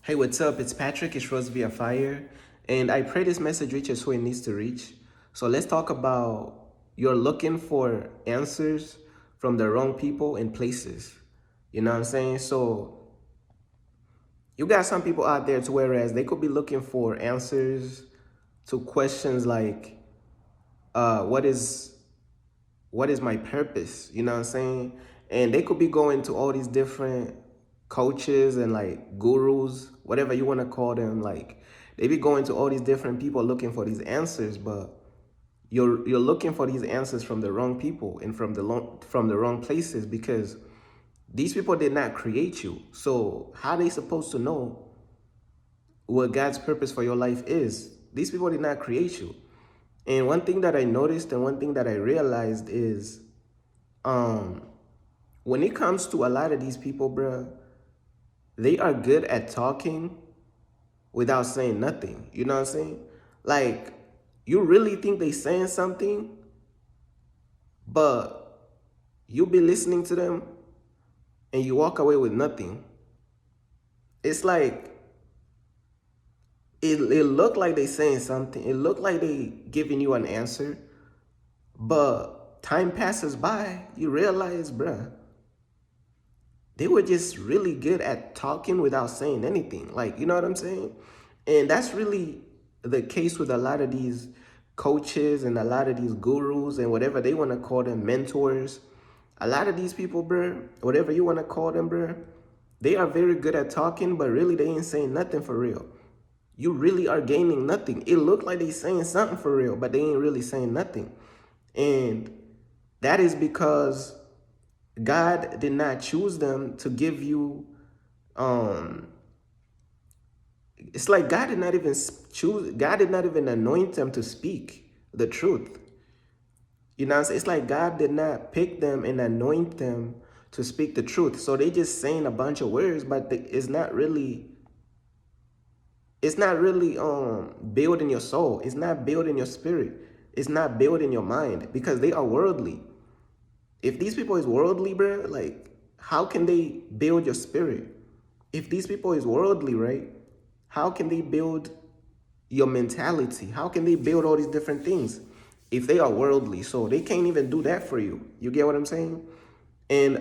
Hey, what's up? It's Patrick. It's Rose via Fire. And I pray this message reaches who it needs to reach. So let's talk about you're looking for answers from the wrong people and places. You know what I'm saying? So you got some people out there to whereas they could be looking for answers to questions like, what is my purpose? You know what I'm saying? And they could be going to all these different coaches and like gurus, whatever you want to call them. Like they be going to all these different people looking for these answers, but you're looking for these answers from the wrong people and from the wrong places because these people did not create you. So how are they supposed to know what God's purpose for your life is? These people did not create you. And one thing that I noticed and one thing that I realized is um when it comes to a lot of these people, bruh, they are good at talking without saying nothing. You know what I'm saying? Like, you really think they saying something, but you be listening to them and you walk away with nothing. It's like it looked like they saying something. It looked like they giving you an answer, but time passes by, you realize, bruh, they were just really good at talking without saying anything. Like, you know what I'm saying? And that's really the case with a lot of these coaches and a lot of these gurus and whatever they want to call them, mentors. A lot of these people, bro, whatever you want to call them, bro, they are very good at talking, but really they ain't saying nothing for real. You really are gaining nothing. It looked like they saying something for real, but they ain't really saying nothing. And that is because God did not choose them to give you um it's like God did not even choose, God did not even anoint them to speak the truth. You know what I'm saying? It's like God did not pick them and anoint them to speak the truth. So they just saying a bunch of words, but it's not really building your soul. It's not building your spirit. It's not building your mind because they are worldly. If these people is worldly, bro, like how can they build your spirit? If these people is worldly, right? How can they build your mentality? How can they build all these different things if they are worldly? So they can't even do that for you. You get what I'm saying? And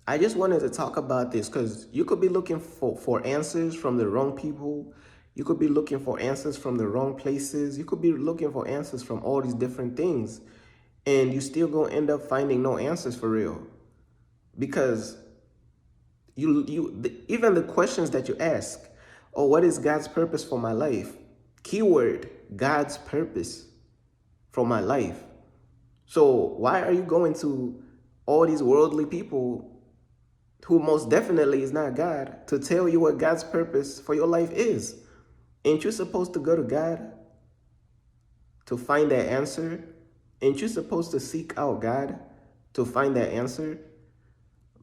I just wanted to talk about this because you could be looking for answers from the wrong people. You could be looking for answers from the wrong places. You could be looking for answers from all these different things. And you still gonna end up finding no answers for real. Because even the questions that you ask, oh, what is God's purpose for my life? Keyword, God's purpose for my life. So why are you going to all these worldly people who most definitely is not God to tell you what God's purpose for your life is? Ain't you supposed to go to God to find that answer? Ain't you supposed to seek out God to find that answer?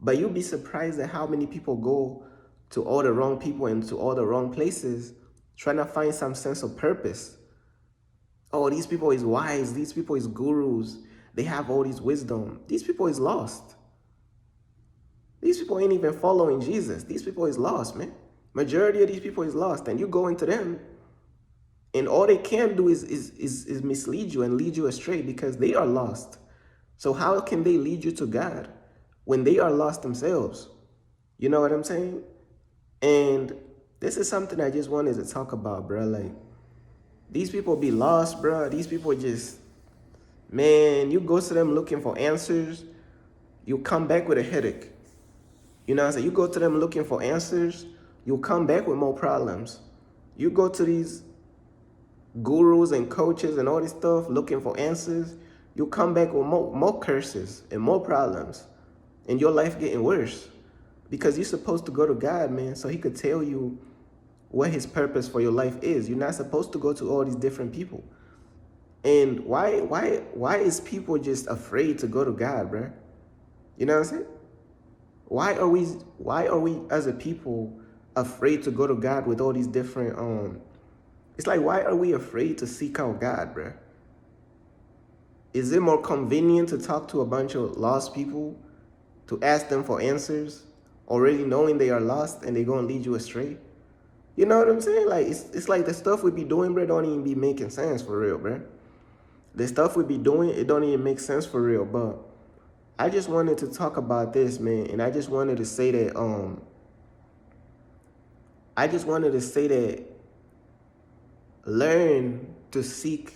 But you'll be surprised at how many people go to all the wrong people and to all the wrong places trying to find some sense of purpose. Oh, these people is wise. These people is gurus. They have all this wisdom. These people is lost. These people ain't even following Jesus. These people is lost, man. Majority of these people is lost. And you go into them and all they can do is mislead you and lead you astray because they are lost. So how can they lead you to God when they are lost themselves? You know what I'm saying? And this is something I just wanted to talk about, bro. Like, these people be lost, bro. These people just, man, you go to them looking for answers, you come back with a headache. You know what I'm saying? You go to them looking for answers, you'll come back with more problems. You go to these gurus and coaches and all this stuff looking for answers, you'll come back with more curses and more problems. And your life getting worse. Because you're supposed to go to God, man, so he could tell you what his purpose for your life is. You're not supposed to go to all these different people. And why is people just afraid to go to God, bro? You know what I'm saying? Why are we as a people afraid to go to God with all these different it's like, why are we afraid to seek out God, bro? Is it more convenient to talk to a bunch of lost people to ask them for answers? already knowing they are lost and they're gonna lead you astray. You know what I'm saying? Like it's like the stuff we be doing, bro, don't even be making sense for real, bro. The stuff we be doing, it don't even make sense for real. But I just wanted to talk about this, man, and I just wanted to say that learn to seek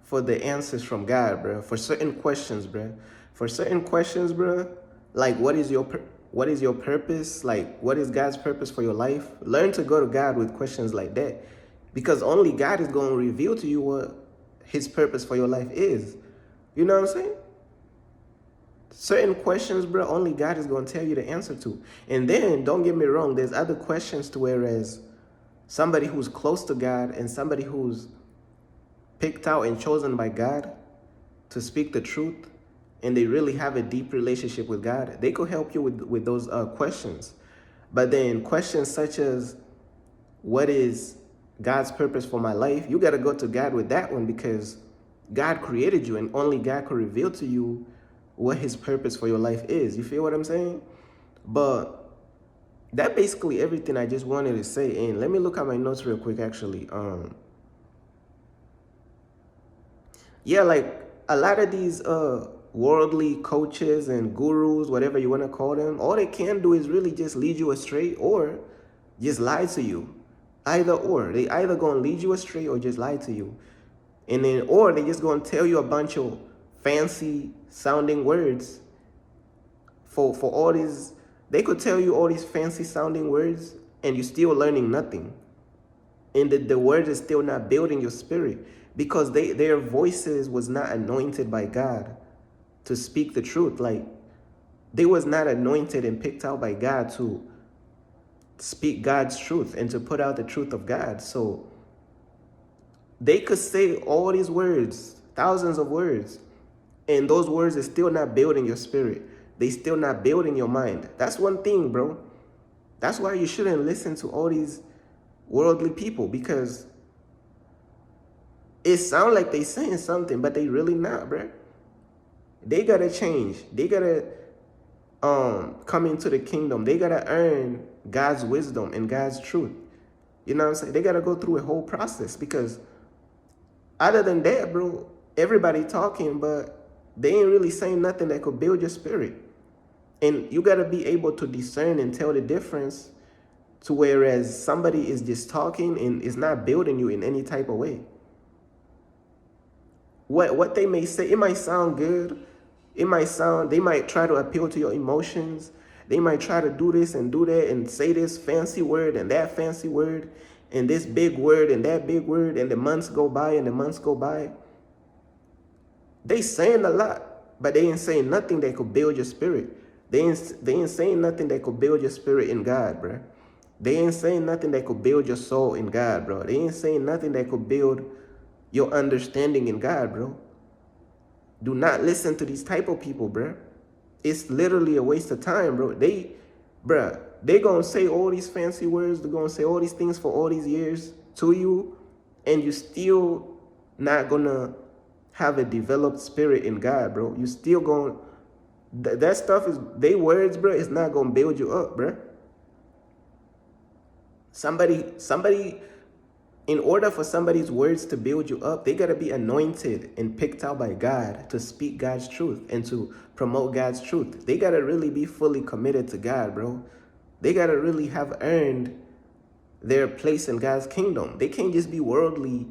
for the answers from God, bro. For certain questions, bro. For certain questions, bro, like what is your purpose? Like what is God's purpose for your life? Learn to go to God with questions like that, because only God is going to reveal to you what his purpose for your life is. You know what I'm saying? Certain questions, bro, only God is going to tell you the answer to. And then, don't get me wrong, there's other questions to whereas somebody who's close to God and somebody who's picked out and chosen by God to speak the truth, and they really have a deep relationship with God, they could help you with those questions. But then questions such as, what is God's purpose for my life? You got to go to God with that one, because God created you and only God could reveal to you what his purpose for your life is. You feel what I'm saying? But that basically everything I just wanted to say. And let me look at my notes real quick, actually. Yeah, like a lot of these worldly coaches and gurus, whatever you want to call them, all they can do is really just lead you astray or just lie to you. Either or. They either going to lead you astray or just lie to you. And then, or they just going to tell you a bunch of fancy sounding words for all these. They could tell you all these fancy sounding words and you're still learning nothing. And the word is still not building your spirit, because their voices was not anointed by God to speak the truth. Like, they was not anointed and picked out by God to speak God's truth and to put out the truth of God. So they could say all these words, thousands of words, and those words are still not building your spirit. They still not building your mind. That's one thing, bro. That's why you shouldn't listen to all these worldly people, because it sounds like they saying something, but they really not, bro. They gotta change. They gotta come into the kingdom. They gotta earn God's wisdom and God's truth. You know what I'm saying? They gotta go through a whole process, because other than that, bro, everybody talking, but they ain't really saying nothing that could build your spirit. And you gotta be able to discern and tell the difference, to whereas somebody is just talking and is not building you in any type of way. What they may say, it might sound good. It might sound, they might try to appeal to your emotions. They might try to do this and do that and say this fancy word and that fancy word and this big word and that big word, and the months go by and the months go by. They saying a lot, but they ain't saying nothing that could build your spirit. They ain't saying nothing that could build your spirit in God, bro. They ain't saying nothing that could build your soul in God, bro. They ain't saying nothing that could build your understanding in God, bro. Do not listen to these type of people, bro. It's literally a waste of time, bro. They gonna say all these fancy words. They're gonna say all these things for all these years to you, and you still not gonna have a developed spirit in God, bro. You still gonna, that stuff is, they words, bro, it's not gonna build you up, bro. Somebody, in order for somebody's words to build you up, they got to be anointed and picked out by God to speak God's truth and to promote God's truth. They got to really be fully committed to God, bro. They got to really have earned their place in God's kingdom. They can't just be worldly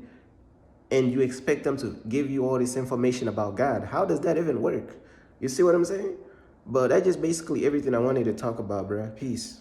and you expect them to give you all this information about God. How does that even work? You see what I'm saying? But that's just basically everything I wanted to talk about, bro. Peace.